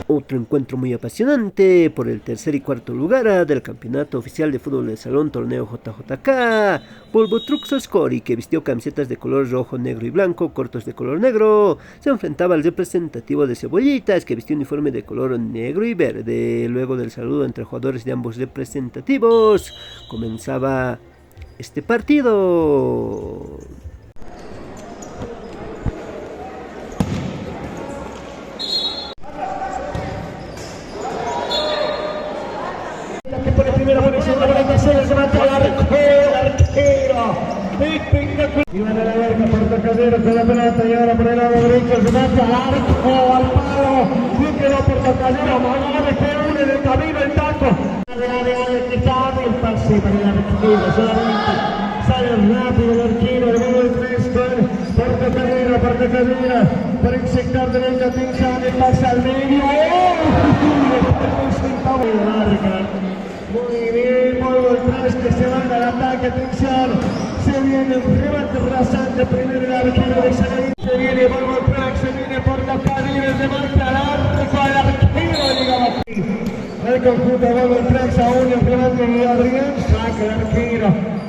Otro encuentro muy apasionante por el tercer y cuarto lugar del campeonato oficial de fútbol de salón torneo JJK. Volvo Trucks Scori, que vistió camisetas de color rojo, negro y blanco, cortos de color negro, se enfrentaba al representativo de Cebollitas, que vistió uniforme de color negro y verde. Luego del saludo entre jugadores de ambos representativos, comenzaba este partido. Pone primera posición, la bola se levanta el arquero. Y van a la verga, Puerto Casero con la pelota y ahora por el lado derecho se mata al arco, al palo. Bien quedó Puerto Casero, Magallanes que une en el camino el taco. Que sabe el pase para el arquero, solamente sale rápido el arquero, el gol 3 con Puerto Casero por el sector derecho, Tinsan, el pase al medio. Muy bien, Volvo 3 que se manda al ataque, atención, se viene un remate rasante, primero el arquero de Sanaí, se viene Volvo 3, se viene por la cadena, se marca al arquero, llegaba aquí, el conjunto Volvo 3 aún el remate de Adrián, saca el arquero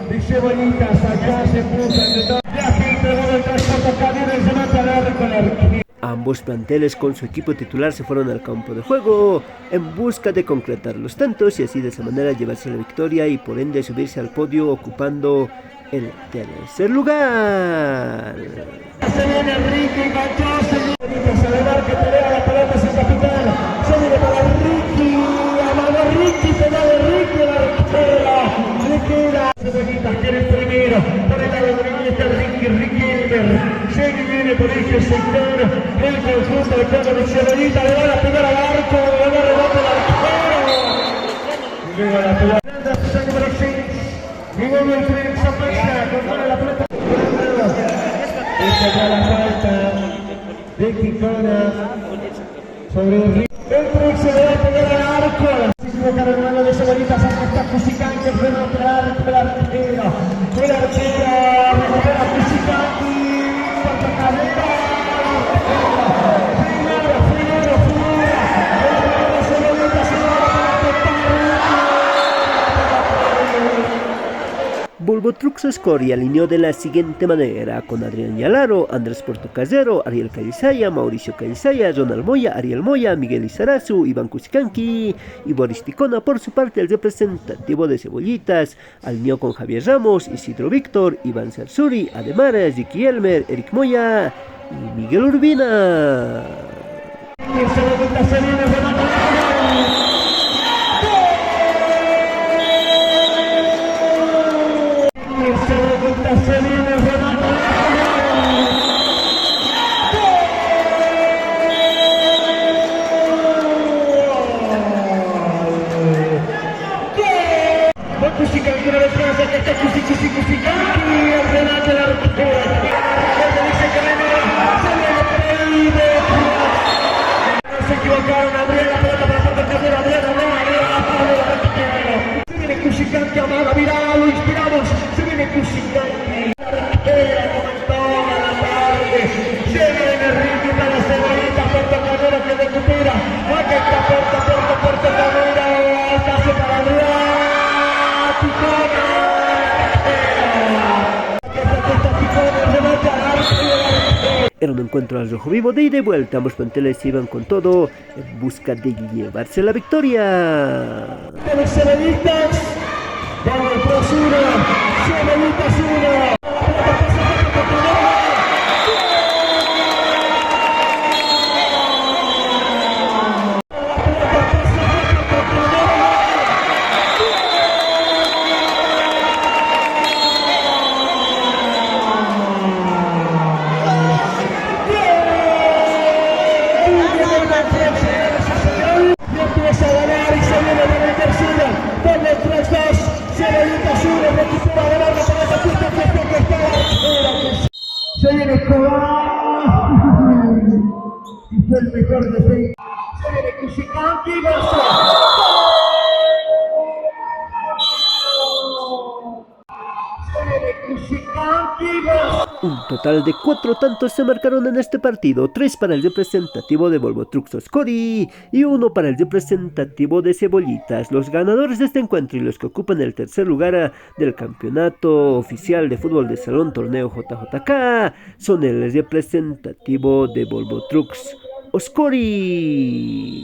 de Cebollitas, acá se puso el de la gente de Volvo 3 por la cadena, se mata al arquero. Ambos planteles con su equipo titular se fueron al campo de juego en busca de concretar los tantos y así de esa manera llevarse la victoria y por ende subirse al podio ocupando el tercer lugar. Se viene Ricky, enganchó, se celebrar que pelea la pelota sin capitán, se viene para Ricky, amado Ricky, se da de Ricky, la arquera, le queda Cebollitas, que eres primero, por el lado derecho Ricky Elmer, se viene por este sector, el conjunto de Cono de Cebollitas, le va a pegar al arco, le va a rebote al arquero, llega la pelota, número 6, Miguel del Tren, Zapata, controla la pelota. Esta ya la falta de Quicona sobre el río. El Tren se le va a pegar al arco. Se equivocaron en mano de Cebollitas, acá está Cusicanqui, el remate al arco, el arquero, recupera Cusicanqui, Puerto Casero. Volvo Trucks Scori alineó de la siguiente manera con Adrián Yalaro, Andrés Puerto Casero, Ariel Calizaya, Mauricio Calizaya, Ronald Moya, Ariel Moya, Miguel Izarazu, Iván Cusicanqui y Boris Ticona. Por su parte, el representativo de Cebollitas alineó con Javier Ramos, Isidro Víctor, Iván Sarsuri, Ademar, Ricky Elmer, Eric Moya y Miguel Urbina. Cusicanqui una vez más, acá está Cusicanqui, el remate del arquero. No se equivocaron, Adrián la pelota para Puerto Casero, Adrián la pelota. Se viene Cusicanqui, amada, mirá, lo inspiramos, se viene Cusicanqui. Arquera como en toda la tarde, se viene Ricky para la Cebollitas, Puerto Casero que recupera, acá está Puerto Casero, pase para Adrián. Era un encuentro al rojo vivo de ida y vuelta, ambos planteles iban con todo en busca de llevarse la victoria. Cebollitas, vamos por Cebollitas 1. Se viene Escobar y fue el mejor defensa. Se viene Cusicanqui, Un total de 4 tantos se marcaron en este partido, 3 para el representativo de Volvo Trucks Oscori y 1 para el representativo de Cebollitas. Los ganadores de este encuentro y los que ocupan el tercer lugar del campeonato oficial de fútbol de salón torneo JJK son el representativo de Volvo Trucks Oscori.